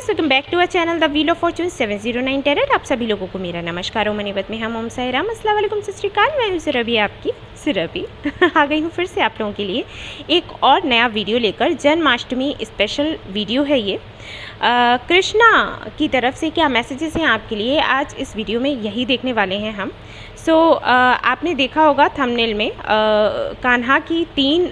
Guys, welcome back to our channel the wheel of fortune 709 tarot. आप सभी लोगों को मेरा नमस्कार और महबत में हम शयरा। अस्सलाम वालेकुम, सत श्री अकाल। मैं हूँ सुरभि, आपकी सुरभि आ गई हूँ फिर से आप लोगों के लिए एक और नया वीडियो लेकर। जन्माष्टमी स्पेशल वीडियो है ये। कृष्णा की तरफ से क्या मैसेजेस हैं आपके लिए, आज इस वीडियो में यही देखने वाले हैं हम। आपने देखा होगा थंबनेल में कान्हा की 3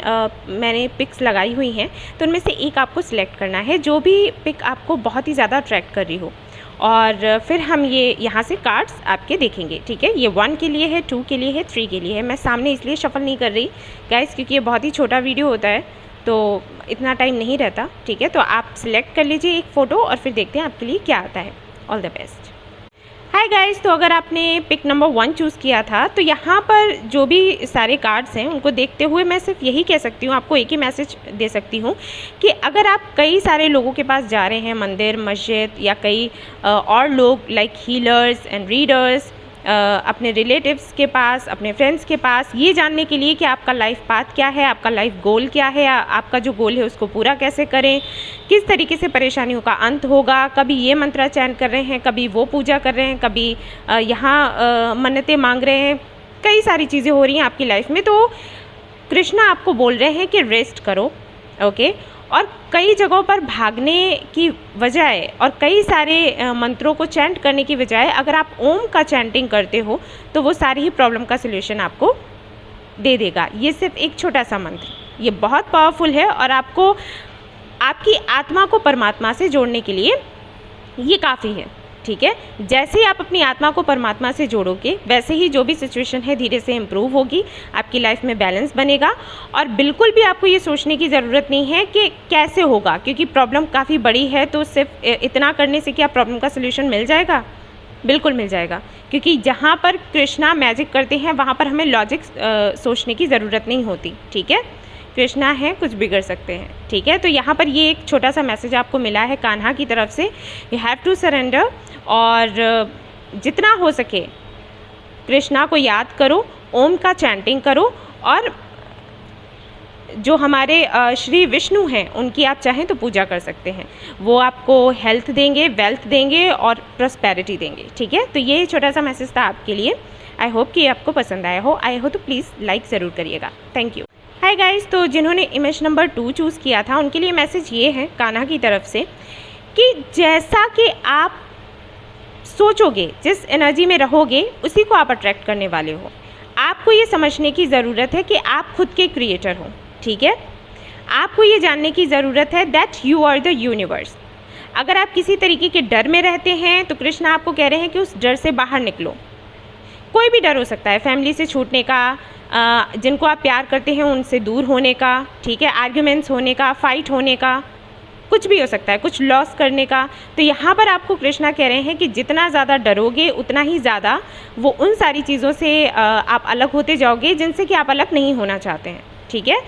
मैंने पिक्स लगाई हुई हैं, तो उनमें से एक आपको सिलेक्ट करना है जो भी पिक आपको बहुत ही ज़्यादा अट्रैक्ट कर रही हो, और फिर हम ये यहाँ से कार्ड्स आपके देखेंगे। ठीक है, ये 1 के लिए है, 2 के लिए है, 3 के लिए है। मैं सामने इसलिए शफल नहीं कर रही गाइस क्योंकि ये बहुत ही छोटा वीडियो होता है तो इतना टाइम नहीं रहता। ठीक है, तो आप सिलेक्ट कर लीजिए एक फ़ोटो और फिर देखते हैं आपके लिए क्या आता है। All the best. Hi guys, तो अगर आपने पिक नंबर 1 चूज़ किया था तो यहाँ पर जो भी सारे कार्ड्स हैं उनको देखते हुए मैं सिर्फ यही कह सकती हूँ, आपको एक ही मैसेज दे सकती हूँ कि अगर आप कई सारे लोगों के पास जा रहे हैं, मंदिर, मस्जिद या कई और लोग लाइक हीलर्स एंड रीडर्स, अपने रिलेटिव्स के पास, अपने फ्रेंड्स के पास, ये जानने के लिए कि आपका लाइफ पाथ क्या है, आपका लाइफ गोल क्या है, आपका जो गोल है उसको पूरा कैसे करें, किस तरीके से परेशानियों का अंत होगा। कभी ये मंत्र चैन कर रहे हैं, कभी वो पूजा कर रहे हैं, कभी यहाँ मन्नतें मांग रहे हैं, कई सारी चीज़ें हो रही हैं आपकी लाइफ में। तो कृष्णा आपको बोल रहे हैं कि रेस्ट करो, ओके। और कई जगहों पर भागने की बजाय और कई सारे मंत्रों को चैंट करने की बजाय अगर आप ओम का चैंटिंग करते हो तो वो सारी ही प्रॉब्लम का सलूशन आपको दे देगा। ये सिर्फ एक छोटा सा मंत्र, ये बहुत पावरफुल है और आपको आपकी आत्मा को परमात्मा से जोड़ने के लिए ये काफ़ी है। ठीक है, जैसे ही आप अपनी आत्मा को परमात्मा से जोड़ोगे वैसे ही जो भी सिचुएशन है धीरे से इम्प्रूव होगी, आपकी लाइफ में बैलेंस बनेगा। और बिल्कुल भी आपको ये सोचने की ज़रूरत नहीं है कि कैसे होगा, क्योंकि प्रॉब्लम काफ़ी बड़ी है। तो सिर्फ इतना करने से क्या प्रॉब्लम का सलूशन मिल जाएगा? बिल्कुल मिल जाएगा, क्योंकि जहाँ पर कृष्णा मैजिक करते हैं वहाँ पर हमें लॉजिक सोचने की ज़रूरत नहीं होती। ठीक है, कृष्णा है, कुछ बिगड़ सकते हैं। ठीक है, तो यहाँ पर ये एक छोटा सा मैसेज आपको मिला है कान्हा की तरफ से, यू हैव टू सरेंडर। और जितना हो सके कृष्णा को याद करो, ओम का चैंटिंग करो, और जो हमारे श्री विष्णु हैं उनकी आप चाहें तो पूजा कर सकते हैं। वो आपको हेल्थ देंगे, वेल्थ देंगे और प्रॉस्पेरिटी देंगे। ठीक है, तो ये छोटा सा मैसेज था आपके लिए। आई होप कि आपको पसंद आया हो। आई हो तो प्लीज़ लाइक ज़रूर करिएगा। Thank you. हाय गाइस, तो जिन्होंने इमेज नंबर 2 चूज़ किया था उनके लिए मैसेज ये है कान्हा की तरफ से कि जैसा कि आप सोचोगे, जिस एनर्जी में रहोगे उसी को आप अट्रैक्ट करने वाले हो। आपको ये समझने की ज़रूरत है कि आप खुद के क्रिएटर हो। ठीक है, आपको ये जानने की ज़रूरत है that you are the universe. अगर आप किसी तरीके के डर में रहते हैं तो कृष्णा आपको कह रहे हैं कि उस डर से बाहर निकलो। कोई भी डर हो सकता है, फैमिली से छूटने का, जिनको आप प्यार करते हैं उनसे दूर होने का, ठीक है, आर्ग्यूमेंट्स होने का, फाइट होने का, कुछ भी हो सकता है, कुछ लॉस करने का। तो यहाँ पर आपको कृष्णा कह रहे हैं कि जितना ज़्यादा डरोगे उतना ही ज़्यादा वो उन सारी चीज़ों से आप अलग होते जाओगे जिनसे कि आप अलग नहीं होना चाहते हैं। ठीक है,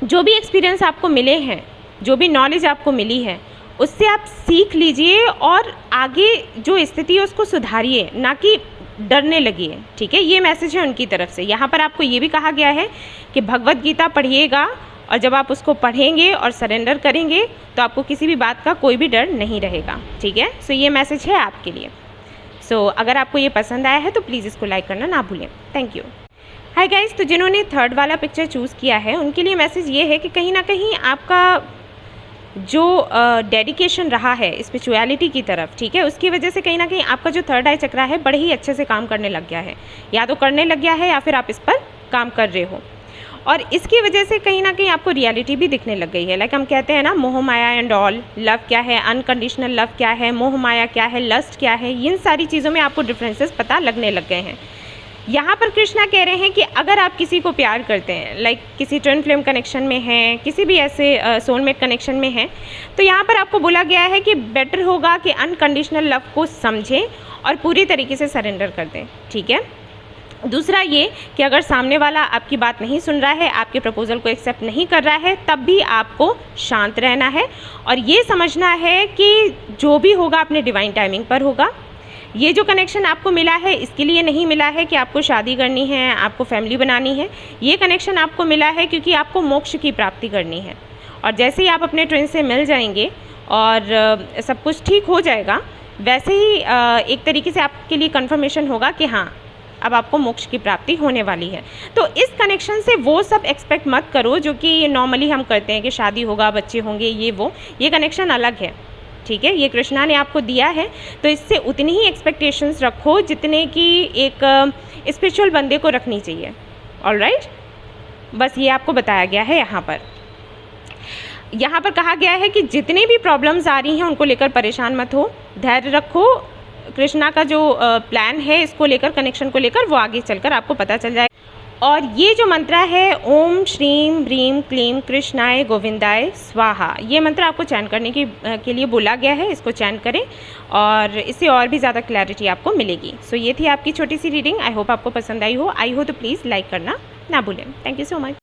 जो भी एक्सपीरियंस आपको मिले हैं, जो भी नॉलेज आपको मिली है, उससे आप सीख लीजिए और आगे जो स्थिति है उसको सुधारिए, ना कि डरने लगिए। ठीक है, ये मैसेज है उनकी तरफ से। यहाँ पर आपको ये भी कहा गया है कि भगवत गीता पढ़िएगा, और जब आप उसको पढ़ेंगे और सरेंडर करेंगे तो आपको किसी भी बात का कोई भी डर नहीं रहेगा। ठीक है, सो ये मैसेज है आपके लिए। अगर आपको ये पसंद आया है तो प्लीज़ इसको लाइक करना ना भूलें। Thank you. हाय गाइस, तो जिन्होंने 3rd वाला पिक्चर चूज़ किया है उनके लिए मैसेज ये है कि कहीं ना कहीं आपका जो डेडिकेशन रहा है स्पिरिचुअलिटी की तरफ, ठीक है, उसकी वजह से कहीं ना कहीं आपका जो 3rd आई चक्रा है बड़े ही अच्छे से काम करने लग गया है। या तो करने लग गया है या फिर आप इस पर काम कर रहे हो, और इसकी वजह से कहीं ना कहीं आपको रियलिटी भी दिखने लग गई है। लाइक हम कहते हैं ना, मोह माया एंड ऑल, लव क्या है, अनकंडीशनल लव क्या है, मोह माया क्या है, लस्ट क्या है, इन सारी चीज़ों में आपको डिफरेंसेस पता लगने लग गए हैं। यहाँ पर कृष्णा कह रहे हैं कि अगर आप किसी को प्यार करते हैं, लाइक किसी ट्विन फ्लेम कनेक्शन में हैं, किसी भी ऐसे सोलमेट कनेक्शन में हैं, तो यहाँ पर आपको बोला गया है कि बेटर होगा कि अनकंडीशनल लव को समझें और पूरी तरीके से सरेंडर कर दें। ठीक है, दूसरा ये कि अगर सामने वाला आपकी बात नहीं सुन रहा है, आपके प्रपोजल को एक्सेप्ट नहीं कर रहा है, तब भी आपको शांत रहना है और ये समझना है कि जो भी होगा अपने डिवाइन टाइमिंग पर होगा। ये जो कनेक्शन आपको मिला है इसके लिए नहीं मिला है कि आपको शादी करनी है, आपको फैमिली बनानी है। ये कनेक्शन आपको मिला है क्योंकि आपको मोक्ष की प्राप्ति करनी है। और जैसे ही आप अपने ट्विन से मिल जाएंगे और सब कुछ ठीक हो जाएगा, वैसे ही एक तरीके से आपके लिए कंफर्मेशन होगा कि हाँ अब आपको मोक्ष की प्राप्ति होने वाली है। तो इस कनेक्शन से वो सब एक्सपेक्ट मत करो जो कि नॉर्मली हम करते हैं कि शादी होगा, बच्चे होंगे, ये कनेक्शन अलग है, ठीक है। ये कृष्णा ने आपको दिया है, तो इससे उतनी ही एक्सपेक्टेशंस रखो जितने कि एक स्पिरिचुअल बंदे को रखनी चाहिए। ऑलराइट, बस ये आपको बताया गया है। यहाँ पर कहा गया है कि जितने भी प्रॉब्लम्स आ रही हैं उनको लेकर परेशान मत हो, धैर्य रखो। कृष्णा का जो प्लान है इसको लेकर, कनेक्शन को लेकर, वो आगे चलकर आपको पता चल जाए। और ये जो मंत्र है ओम श्रीम ह्रीम क्लीम कृष्णाय गोविंदाय स्वाहा, ये मंत्र आपको चैन करने के लिए बोला गया है। इसको चैन करें और इससे और भी ज़्यादा क्लैरिटी आपको मिलेगी। सो ये थी आपकी छोटी सी रीडिंग। आई होप आपको पसंद आई हो तो प्लीज़ लाइक करना ना भूलें। Thank you so much.